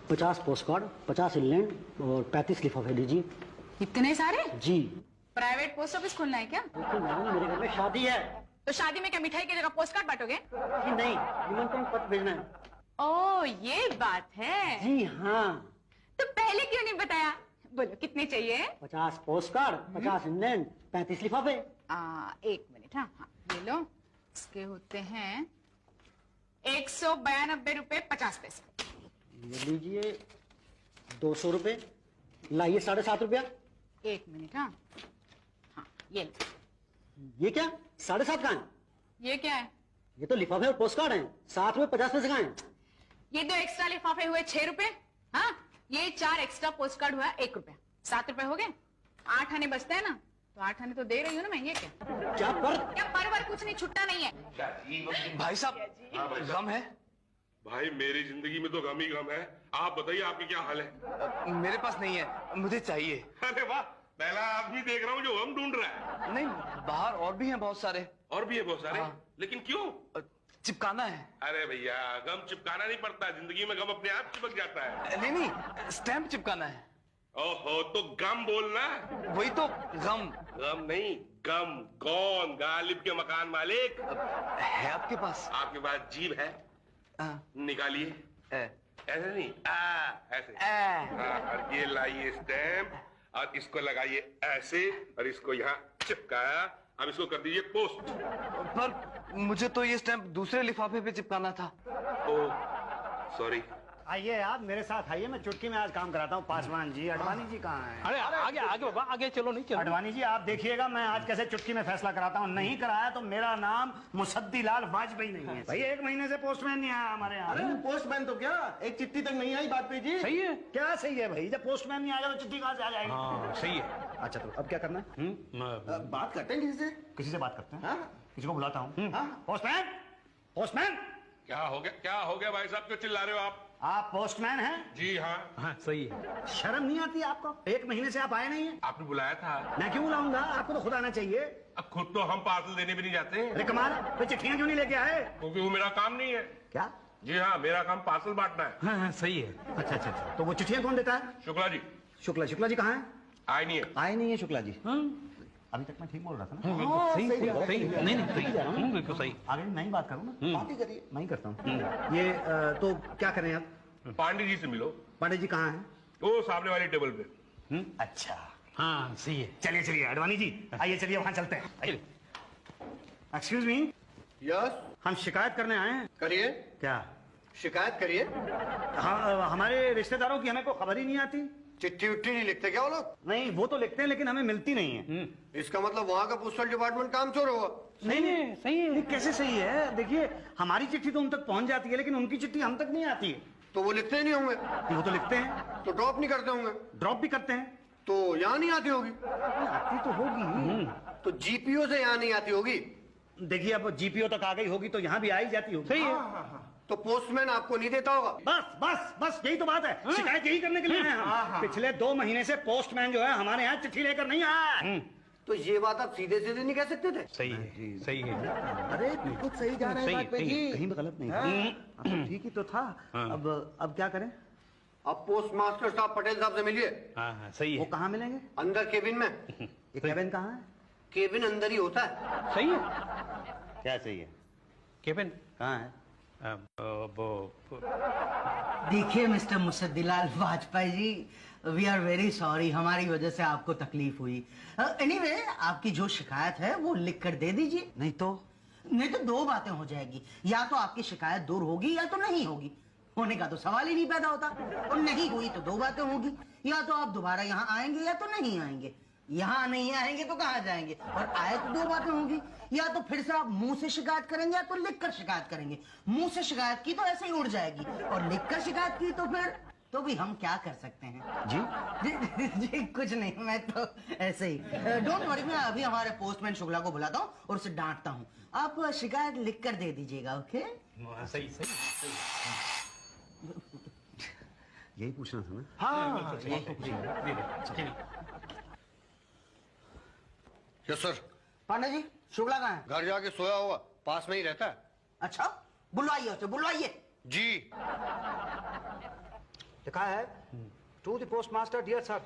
50 post card, 50 England और 35 लिफाफे दीजिए। इतने सारे? जी। प्राइवेट पोस्ट ऑफिस खोलना है क्या? मेरे घर में शादी है। तो शादी में क्या मिठाई की जगह पोस्ट कार्ड बांटोगे? जी नहीं, निमंत्रण पत्र भेजना है। ओह, ये बात है। जी हाँ। तो पहले क्यों नहीं बताया? बोलो कितने चाहिए? 50 पोस्ट कार्ड, 50 इंग्लैंड, 35 लिफाफे। 1 मिनट। हाँ हाँ, ये लो। इसके होते हैं 192 रुपए 50 पैसे। ये लीजिए 200 रुपए। लाइए 7.5 रुपया। 1 मिनट। हाँ हाँ, ये लो। ये क्या 7.5 का है? ये क्या है? ये तो लिफाफे और पोस्ट कार्ड हैं। 7 रुपए 50 पैसे का है। ये 2 एक्स्ट्रा लिफाफे हुए 6 रुपए। हाँ, ये 4 एक्स्ट्रा पोस्ट कार्ड हुआ 1 रुपया। 7 रुपए हो गए। 8 आने बचता है ना, तो 8 आने तो दे रही हूँ ना मैं। ये क्या पर कुछ नहीं, छुट्टा नहीं है। भाई साहब, गम है? भाई मेरी जिंदगी में तो गम ही गम है। आप बताइए आपकी क्या हाल है? मेरे पास नहीं है, मुझे चाहिए। अरे वाह, पहला आदमी देख रहा हूँ जो गम ढूंढ रहा है। नहीं, बाहर और भी हैं बहुत सारे। और भी है बहुत सारे? हाँ। लेकिन क्यों? चिपकाना है। अरे भैया, गम चिपकाना नहीं पड़ता, जिंदगी में गम अपने आप चिपक जाता है। नहीं, स्टैंप चिपकाना है। ओहो, तो गम बोलना। वही तो, गम। गम नहीं, गम। कौन? गालिब के मकान मालिक। है आपके पास? आपके पास जीभ है? निकालिए। ऐसे नहीं, ऐसे। हाँ, और ये लाइए स्टैम्प और इसको लगाइए ऐसे और इसको यहाँ चिपकाया। अब इसको कर दीजिए पोस्ट। पर मुझे तो ये स्टैम्प दूसरे लिफाफे पे चिपकाना था। ओह, सॉरी। आइए आप मेरे साथ आइए, मैं चुटकी में आज काम कराता हूँ। पासवान जी, अडवाणी जी कहाँ हैं? अरे आगे आगे बाबा, आगे चलो। नहीं चलो। अडवाणी जी आप देखिएगा मैं आज कैसे चुटकी में फैसला कराता हूँ। नहीं कराया तो मेरा नाम मुसद्दीलाल वाजपेयी नहीं है। भाई 1 महीने से पोस्टमैन नहीं आया हमारे यहाँ। अरे पोस्टमैन तो क्या, एक चिट्ठी तक नहीं आई वाजपेयी जी। सही है। क्या सही है भाई? जब पोस्टमैन नहीं आएगा तो चिट्ठी कहाँ से आ जाएगी? हाँ सही है। अच्छा तो अब क्या करना है? बात करते हैं किसी से। किसी से बात करते हैं? हाँ? किसी को बुलाता हूँ। हाँ? Postman, postman. क्या हो गया? क्या हो गया भाई साहब, क्यों चिल्ला रहे हो आप? आप पोस्टमैन हैं? जी हाँ। हाँ सही है। शर्म नहीं आती आपको? 1 महीने से आप आए नहीं है। आपने बुलाया था। मैं क्यों बुलाऊंगा? आपको तो खुद आना चाहिए। अब खुद तो हम पार्सल देने भी नहीं जाते। अरे कमाल, तो चिट्ठियां क्यों नहीं लेके आए? क्योंकि वो मेरा काम नहीं है। क्या? जी हाँ, मेरा काम पार्सल बांटना है। हाँ हाँ सही है। अच्छा अच्छा अच्छा, तो वो चिट्ठियां कौन देता है? शुक्ला जी। शुक्ला जी कहाँ है? आए नहीं है। आए नहीं है शुक्ला जी। अभी तक मैं ठीक बोल रहा था ना? बिल्कुल सही सही। नहीं नहीं सही, बिल्कुल सही। आगे नहीं बात करूँ ना? बात ही करिए। मैं ही करता हूँ ये। तो क्या करें आप? पांडे जी से मिलो। पांडे जी कहाँ हैं? वो सामने वाली टेबल पे। अच्छा, हाँ सही है। चलिए चलिए अडवाणी जी, आइए चलिए वहां चलते हैं। एक्सक्यूज मी, यस, हम शिकायत करने आए हैं। करिए, क्या शिकायत करिए। हाँ, हमारे रिश्तेदारों की हमें कोई खबर ही नहीं आती। चिट्ठी उट्ठी नहीं लिखते क्या वो लोग? नहीं, वो तो लिखते हैं लेकिन हमें मिलती नहीं है। इसका मतलब वहाँ का पोस्टल डिपार्टमेंट काम चोर हुआ। नहीं नहीं सही है। नहीं, कैसे सही है? देखिए हमारी चिट्ठी तो उन तक पहुंच जाती है लेकिन उनकी चिट्ठी हम तक नहीं आती है। तो वो लिखते ही नहीं होंगे। वो तो लिखते हैं, तो ड्रॉप नहीं करते होंगे। ड्रॉप भी करते हैं। तो यहाँ नहीं आती होगी। आती तो होगी। तो जीपीओ से यहाँ नहीं आती होगी। देखिए अब जीपीओ तक आ गई होगी तो यहाँ भी आ ही जाती होगी। सही है। तो पोस्टमैन आपको नहीं देता होगा। बस बस बस यही तो बात है। शिकायत यही करने के लिए आए हैं हम। पिछले 2 महीने से पोस्टमैन जो है हमारे यहाँ चिट्ठी लेकर नहीं आया। तो ये बात आप सीधे सीधे नहीं कह सकते थे? सही है। सही है। अरे बिल्कुल सही जा रहे हैं वाजपेयी जी। कहीं भी गलत नहीं। ठीक ही तो था। अब क्या करें? अब पोस्ट मास्टर साहब पटेल साहब से मिलिए। हाँ हाँ सही वो है। कहाँ मिलेंगे? अंदर केबिन में। ये केबिन कहाँ है? केबिन अंदर ही होता है। सही है। क्या सही है? केबिन कहाँ है? देखिए mister Musaddilal Vajpayee ji, we are very sorry, हमारी वजह से आपको तकलीफ हुई। एनीवे, आपकी जो शिकायत है वो लिख कर दे दीजिए। नहीं तो 2 बातें हो जाएगी, या तो आपकी शिकायत दूर होगी या तो नहीं होगी। होने का तो सवाल ही नहीं पैदा होता, और नहीं हुई तो 2 बातें होगी, या तो आप दोबारा यहाँ आएंगे या तो नहीं आएंगे। यहाँ नहीं आएंगे तो कहाँ जाएंगे, और आए तो 2 बातें होंगी, या तो फिर से आप मुंह से शिकायत करेंगे या तो लिखकर शिकायत करेंगे। मुंह से शिकायत की तो ऐसे ही उड़ जाएगी, और लिखकर शिकायत की तो फिर तो भी हम क्या कर सकते हैं? जी कुछ नहीं, मैं तो ऐसे ही। डोंट वरी, मैं अभी हमारे पोस्टमैन शुक्ला को बुलाता हूँ और उसे डांटता हूँ। आप शिकायत लिख कर दे दीजिएगा। ओके? सही सही। यही पूछना था ना? हाँ यस सर। पांडे जी, शुक्ला कहाँ है? घर जाके सोया हुआ, पास में ही रहता है। अच्छा, बुलवाइए उसे, बुलवाइए। जी। लिखा है to the postmaster, dear sir,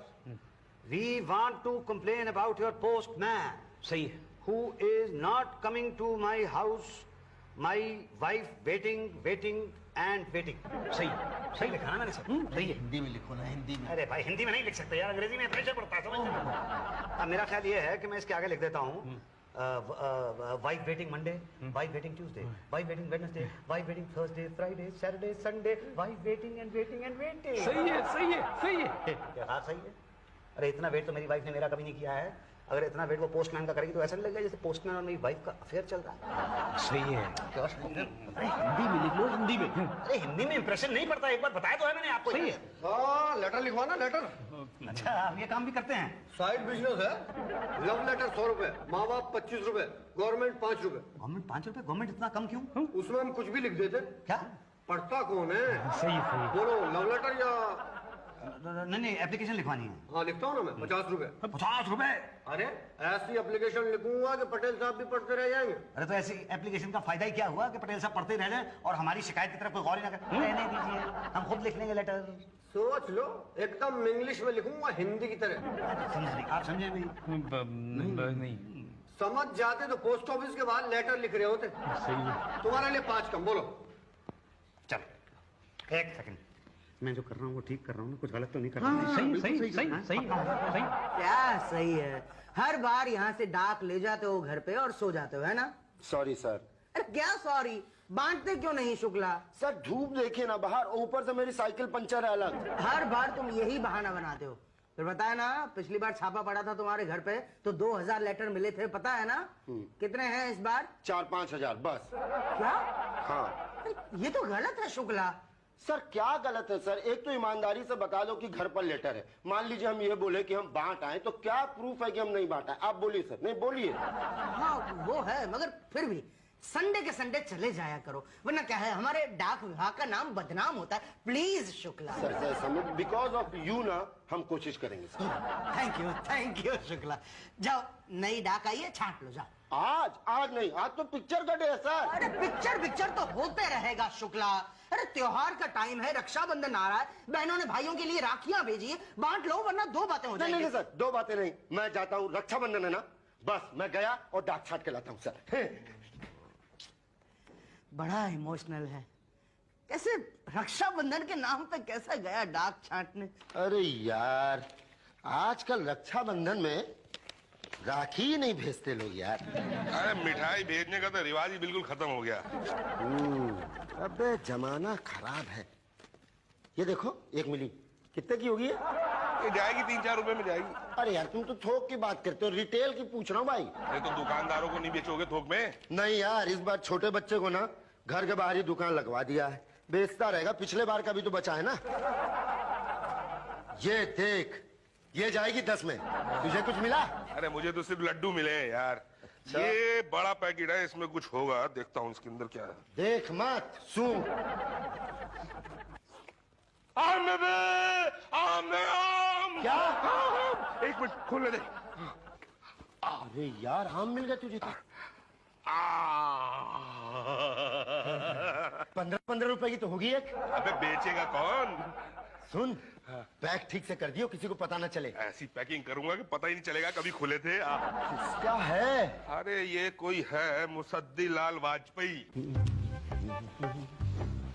we want to complain about your postman सही है, who is not coming to my house, my wife waiting and waiting. सही सही लिखा ना मैंने सर? सही है। हिंदी में लिखो ना, हिंदी में। अरे भाई हिंदी में नहीं लिख सकते यार, अंग्रेजी में प्रेशर पड़ता है, समझ लो। अब मेरा ख्याल ये है कि मैं इसके आगे लिख देता हूँ wife waiting Monday, wife waiting Tuesday, wife waiting Wednesday, wife waiting Thursday, Friday, Saturday, Sunday, wife waiting and waiting and waiting. सही है, सही है, सही है। क्या सही है? अरे इतना वेट तो मेरी वाइफ ने मेरा कभी नहीं किया है। अगर इतना वेट वो पोस्टमैन का करेगी तो ऐसा नहीं लगेगा जैसे पोस्टमैन और मेरी वाइफ का अफेयर चल रहा है। सही है। क्या सही है? हिंदी में लिख लो, हिंदी में। अरे हिंदी में इंप्रेशन नहीं पड़ता, एक बार बताया तो है मैंने आपको। सही है। हाँ लेटर लिखवाना, लेटर। अच्छा, आप ये काम भी करते हैं? साइड बिजनेस है। लव लेटर 100 रुपए, माँ बाप 25 रुपए, गवर्नमेंट 5 रुपए। गवर्नमेंट 5 रुपए? गवर्नमेंट इतना कम क्यों? उसमें हम कुछ भी लिख देते। क्या? पढ़ता कौन है? सही है। बोलो लव लेटर या? नहीं, एप्लीकेशन लिखवानी है। हाँ लिखता हूँ ना मैं, 50 रुपए। 50 रुपए? अरे ऐसी एप्लीकेशन लिखूंगा कि पटेल साहब भी पढ़ते रह जाएंगे। अरे तो ऐसी एप्लीकेशन का फायदा ही क्या हुआ कि पटेल साहब पढ़ते रह जाएं और हमारी शिकायत की तरफ कोई गौर ही ना करे। रहने दीजिए, हम खुद लिख लेंगे लेटर। सोच लो, एकदम इंग्लिश में लिखूंगा, हिंदी की तरह। समझ नहीं, आप समझे भी? नहीं समझ जाते तो पोस्ट ऑफिस के बाहर लेटर लिख रहे होते। सही है। तुम्हारे लिए 5 कम, बोलो। चलो एक सेकंड, मैं जो कर रहा हूँ वो ठीक कर रहा हूँ ना, कुछ गलत तो नहीं कर रहा? सही सही सही सही सही। क्या सही है? हर बार यहाँ से डाक ले जाते हो घर पे और सो जाते हो, है ना? Sorry sir. अरे क्या सॉरी, बांटते क्यों नहीं शुक्ला? सर धूप देखिए ना बाहर, ऊपर से मेरी साइकिल पंचर है अलग। हर बार तुम यही बहाना बनाते हो। फिर बताया ना, पिछली बार छापा पड़ा था तुम्हारे घर पे तो 2000 लेटर मिले थे, पता है ना? कितने हैं इस बार? 4-5 हजार बस। क्या? हाँ ये तो गलत है शुक्ला। सर, क्या गलत है सर? एक तो ईमानदारी से बता दो कि घर पर लेटर है। मान लीजिए हम ये बोले कि हम बांट आए, तो क्या प्रूफ है कि हम नहीं बांटा? आप बोलिए सर। नहीं बोलिए। हाँ वो है, मगर फिर भी संडे के संडे चले जाया करो, वरना क्या है, हमारे डाक विभाग का नाम बदनाम होता है। प्लीज शुक्ला। सर समझ, बिकॉज ऑफ यू ना हम कोशिश करेंगे सर। Thank you Shukla. जाओ, नई डाक आई है, छांट लो, जाओ। आज नहीं, आज तो पिक्चर का डे है सर। अरे पिक्चर तो होते रहेगा शुक्ला। अरे त्योहार का टाइम है, रक्षाबंधन आ रहा है, बहनों ने भाइयों के लिए राखियां भेजी है, बांट लो वरना 2 बातें हो जाएंगी। नहीं सर, 2 बातें नहीं। मैं जाता हूँ, रक्षाबंधन है ना, बस मैं गया और डाक छाट के लाता हूँ सर। बड़ा इमोशनल है, कैसे रक्षाबंधन के नाम पे कैसा गया डाक छाटने। अरे यार, आजकल रक्षाबंधन में राखी ही नहीं भेजते लोग यार। अरे मिठाई भेजने का तो रिवाज ही बिल्कुल खत्म हो गया। अबे जमाना खराब है। ये देखो, 1 मिली कितने की होगी? ये जाएगी 3-4 रुपए में जाएगी। अरे यार, तुम तो थोक की बात करते हो, रिटेल की पूछ रहा हूँ भाई। अरे तो दुकानदारों को नहीं बेचोगे थोक में? नहीं यार, इस बार छोटे बच्चे को ना घर के बाहर ही दुकान लगवा दिया है, बेचता रहेगा। पिछले बार का भी तो बचा है ना। ये देख, ये जाएगी 10 में। तुझे कुछ मिला? अरे मुझे तो सिर्फ लड्डू मिले हैं यार। ये बड़ा पैकेट है, इसमें कुछ होगा, देखता हूँ इसके अंदर क्या है। देख मत सुन। आम क्या? एक मिनट, खोलने दे। अरे यार, आम मिल गया तुझे तो। 15 रुपए की तो होगी एक। अबे बेचेगा कौन? सुन, पैक ठीक से कर दियो, किसी को पता ना चले। ऐसी पैकिंग करूंगा कि पता ही नहीं चलेगा कभी खुले थे। क्या है? अरे ये कोई है मुसद्दी लाल वाजपेयी।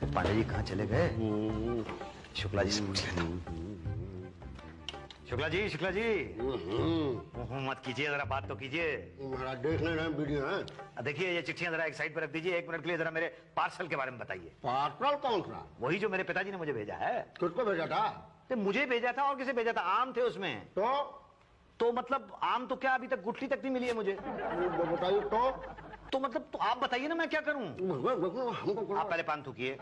पांडे जी कहाँ चले गए? शुक्ला जी से पूछ लेता हूँ। शुक्ला जी मत कीजिए, जरा बात तो कीजिए। महाराज देख ले रहे वीडियो है। देखिए ये चिट्ठियां जरा एक साइड पर रख दीजिए, 1 मिनट के लिए जरा मेरे पार्सल के बारे में बताइए। पार्सल कौन सा? वही जो मेरे पिताजी ने मुझे भेजा है। किसको भेजा था? तो मुझे भेजा था, और किसे भेजा था? आम थे उसमें। तो मतलब आम तो क्या, अभी तक गुठली तक नहीं मिली है मुझे। बताइए तो मतलब तो आप बताइए ना, मैं क्या करूं? आप पहले पान थूकिए।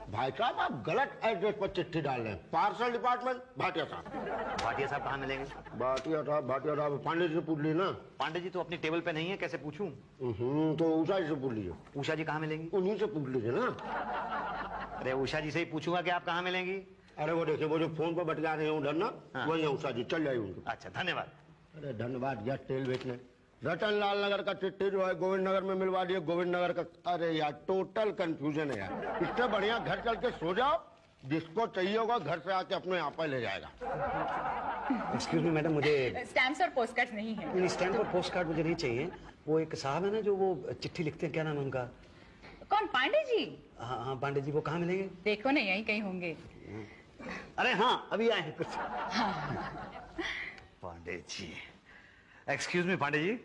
भाई साहब, आप गलत एड्रेस पर चिट्ठी डाल रहे हैं। पार्सल डिपार्टमेंट, भाटिया साहब। भाटिया साहब कहाँ मिलेंगे? भाटिया साहब पांडे जी से पूछ लीजिए ना। पांडे जी तो अपनी टेबल पे नहीं है, कैसे पूछूं? तो उषा जी से पूछ लीजिए। उषा जी कहाँ मिलेंगी? उन्हीं से पूछ लीजिए ना। अरे उषा जी से ही पूछूंगा कि आप कहाँ मिलेंगी। अरे वो देखिए, वो जो फोन पर बटका रहे हैं उधर ना, वही है उषा जी, चल जाइए उनको। अच्छा धन्यवाद। अरे धन्यवाद यार, तेल बेचने। रतन लाल नगर का चिट्ठी जो है गोविंद नगर में मिलवा दिए, गोविंद नगर का। अरे यार, टोटल कंफ्यूजन है यार। इससे बढ़िया घर चल के सो जाओ जिसको चाहिए होगा घर से आके अपने यहाँ पर ले जाएगा। एक्सक्यूज मी मैडम, मुझे स्टैम्प्स और पोस्ट कार्ड नहीं है। नहीं, स्टैम्प और पोस्ट कार्ड मुझे नहीं चाहिए। वो एक साहब है ना जो वो चिट्ठी लिखते हैं, क्या नाम है उनका? कौन, पांडे जी? हाँ हाँ, पांडे जी। वो कहाँ मिलेंगे? देखो ना, यहीं कहीं होंगे। अरे हाँ, अभी आए हैं कुछ। पांडे जी। एक्सक्यूज मी पांडे जी,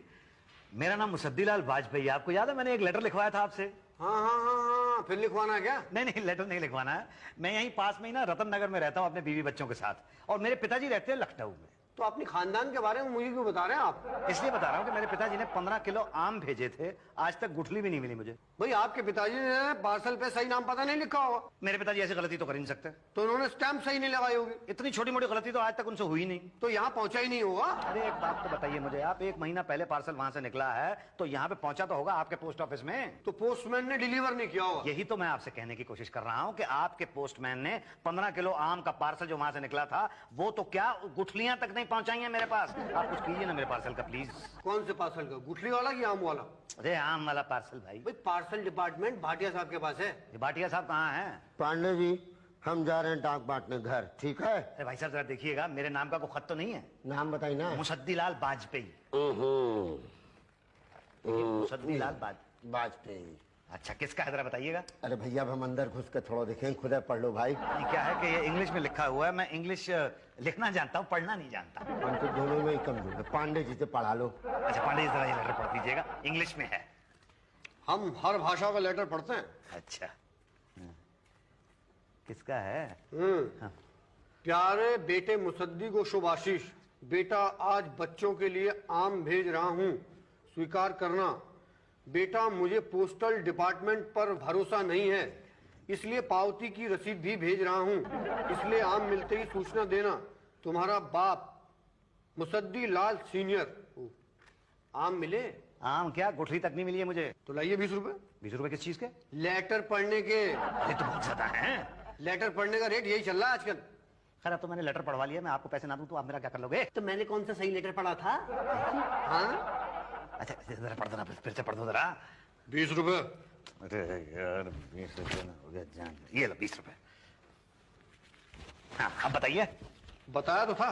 मेरा नाम मुसद्दीलाल वाजपेयी। आपको याद है मैंने एक लेटर लिखवाया था आपसे? हाँ हाँ हाँ हाँ, फिर लिखवाना है क्या? नहीं नहीं, लेटर नहीं लिखवाना है। मैं यहीं पास में ही ना रतन नगर में रहता हूँ अपने बीवी बच्चों के साथ, और मेरे पिताजी रहते हैं लखनऊ में। तो अपनी खानदान के बारे में मुझे क्यों बता रहे हैं आप? इसलिए बता रहा हूँ कि मेरे पिताजी ने 15 किलो आम भेजे थे, आज तक गुठली भी नहीं मिली मुझे। भाई आपके पिताजी ने पार्सल पे सही नाम पता नहीं लिखा होगा। मेरे पिताजी ऐसी गलती तो कर ही नहीं सकते। तो उन्होंने स्टैम्प सही नहीं लगाई होगी। इतनी छोटी मोटी गलती तो आज तक उनसे हुई नहीं। तो यहाँ पहुंचा ही नहीं होगा। अरे एक बात तो बताइए मुझे आप, 1 महीना पहले पार्सल वहां से निकला है तो यहाँ पे पहुंचा तो होगा आपके पोस्ट ऑफिस में। तो पोस्टमैन ने डिलीवर नहीं किया होगा। यही तो मैं आपसे कहने की कोशिश कर रहा हूँ कि आपके पोस्टमैन ने 15 किलो आम का पार्सल जो वहां से निकला था, वो तो क्या गुठलियां तक नहीं पहुंचाई है मेरे पास। आप कुछ कीजिए ना मेरे पार्सल का प्लीज। कौन से पार्सल का, गुठली वाला कि आम वाला? अरे आम वाला पार्सल भाई। भाई पार्सल डिपार्टमेंट भाटिया साहब के पास है। ये भाटिया साहब कहाँ हैं? पांडे जी, हम जा रहे हैं डाक बांटने घर, ठीक है? अरे भाई साहब जरा देखिएगा, मेरे नाम का कोई खत तो नहीं है? नाम बताइए ना। मुसद्दीलाल वाजपेयी। मुसद्दीलाल वाजपेयी। अच्छा, किसका है जरा बताइएगा। अरे भैया, अब हम अंदर घुस के थोड़ा देखें, खुद पढ़ लो भाई। ये क्या है कि ये इंग्लिश में लिखा हुआ है, मैं इंग्लिश लिखना जानता हूँ, पढ़ना नहीं जानता। हम तो दोनों में ही कमजोर है। पांडे जी से पढ़ा लो। अच्छा पांडे जी जरा ये लेटर पढ़ दीजिएगा, इंग्लिश में है। हम हर भाषा का लेटर पढ़ते हैं। अच्छा, किसका है? हाँ। प्यारे बेटे मुसद्दी को शुभ आशीष। बेटा, आज बच्चों के लिए आम भेज रहा हूँ, स्वीकार करना। बेटा, मुझे पोस्टल डिपार्टमेंट पर भरोसा नहीं है, इसलिए पावती की रसीद भी भेज रहा हूँ, इसलिए आम मिलते ही सूचना देना। तुम्हारा बाप मुसद्दी लाल सीनियर। आम मिले? आम क्या, गुठली तक नहीं मिली है मुझे। तो लाइए 20 रुपए। 20 रुपए किस चीज के? लेटर पढ़ने के। ये तो बहुत ज्यादा है। लेटर पढ़ने का रेट यही चल रहा है आजकल। खैर, अब तो मैंने लेटर पढ़वा लिया, मैं आपको पैसे ना दूं तो आप मेरा क्या कर लोगे? तो मैंने कौन सा सही लेटर पढ़ा था? हाँ? अच्छा जरा पढ़ देना, फिर से पढ़ दो जरा। 20 रुपए। अरे यार 20 रुपए ना हो गया जान। ये लो 20 रुपए। हाँ अब बताइए। बताया तो था,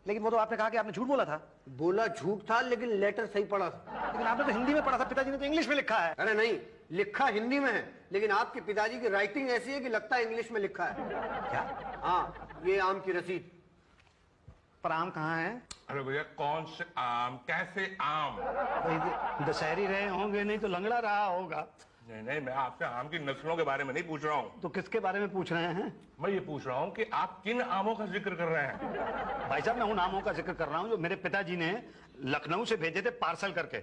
लेकिन वो तो आपने कहा कि आपने झूठ बोला था। बोला झूठ था, लेकिन लेटर सही पढ़ा था। लेकिन आपने तो हिंदी में पढ़ा था, पिताजी ने तो इंग्लिश में लिखा है। अरे नहीं, लिखा हिंदी में है, लेकिन आपके पिताजी की राइटिंग ऐसी है कि लगता है इंग्लिश में लिखा है। क्या? हाँ, ये आम की रसीद। पर आम कहाँ है? अरे भैया, कौन से आम, कैसे आम? दशहरी रहे होंगे, नहीं तो लंगड़ा रहा होगा। नहीं नहीं, मैं आपसे आम की नस्लों के बारे में नहीं पूछ रहा हूँ। तो किसके बारे में पूछ रहे हैं? मैं ये पूछ रहा हूँ कि आप किन आमों का जिक्र कर रहे हैं? भाई साहब, मैं उन आमों का जिक्र कर रहा हूँ जो मेरे पिताजी ने लखनऊ से भेजे थे पार्सल करके।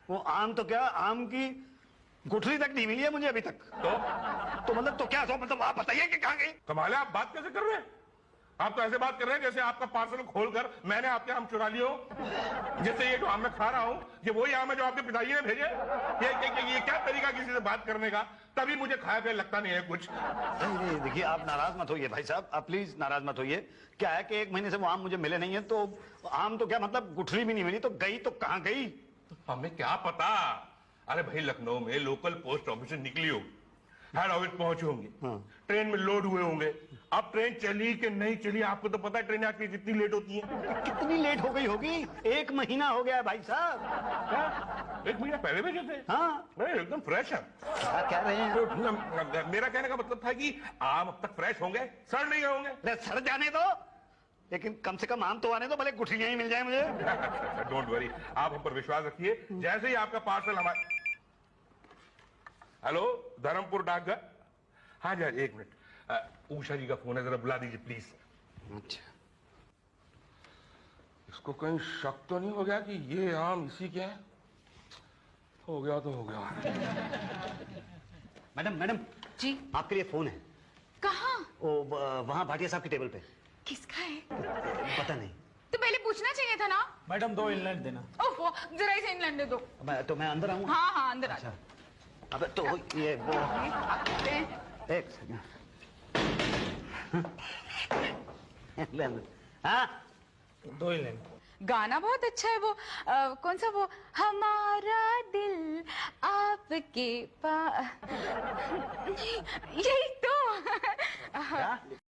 वो आम तो क्या, आम की गुठली तक नहीं मिली है मुझे अभी तक। तो मतलब तो क्या, तो मतलब आप बताइए कि कहाँ गई? कमाल है, आप बात कैसे कर रहे हैं? आप तो ऐसे बात कर रहे हैं जैसे आपका पार्सल खोलकर मैंने आपके आम चुरा लिए हो। जैसे ये जो आम मैं खा रहा हूँ, ये वही आम है जो आपके पिताजी ने भेजे। ये क्या तरीका किसी से बात करने का? तभी मुझे खाया पिया लगता नहीं है कुछ। नहीं देखिए, आप नाराज मत होइए भाई साहब, आप प्लीज नाराज मत होइए। क्या है कि 1 महीने से वो आम मुझे मिले नहीं है, तो आम तो क्या मतलब गुठली भी नहीं मिली, तो गई तो कहाँ गई? हमें क्या पता। अरे भाई, लखनऊ में लोकल पोस्ट ऑफिस से निकली होगी, हेड ऑफिस पहुंचे होंगे, ट्रेन में लोड हुए होंगे। अब ट्रेन चली कि नहीं चली, आपको तो पता है ट्रेन आती कितनी लेट होती है। कितनी लेट हो गई होगी? 1 महीना हो गया है भाई साहब। 1 महीना पहले भेजे थे? हाँ। नहीं, एकदम फ्रेश है। क्या कह रहे हैं? मेरा कहने का मतलब था कि आम अब तक फ्रेश होंगे, सड़ नहीं होंगे। अरे सड़ जाने दो, लेकिन कम से कम आम तो आने दो, भले गुठलियां ही मिल जाए मुझे। डोंट वरी, आप हम पर विश्वास रखिए। जैसे ही आपका पार्सल हमारे। हेलो, धर्मपुर डाकघर। हाँ जी, 1 मिनट, उषा जी का फोन है, जरा बुला दीजिए प्लीज। अच्छा, इसको कहीं शक तो नहीं हो गया कि ये आम इसी के हैं? हो गया तो हो गया। मैडम मैडम जी, आपके लिए फोन है। कहाँ? वो वहाँ भाटिया साहब की टेबल पे। किसका है? पता नहीं। तो पहले पूछना चाहिए था ना। मैडम 2 इंग्लैंड देना। ओहो, जरा इसे इंग्लैंड दे दो। तो मैं अंदर आऊँ? हाँ हाँ, अंदर आ अच्छा, जाओ। अब तो ये वो एक सेकंड। हाँ, 2 इंग्लैंड। गाना बहुत अच्छा है वो। कौन सा वो, हमारा दिल आपके पास, यही तो। क्या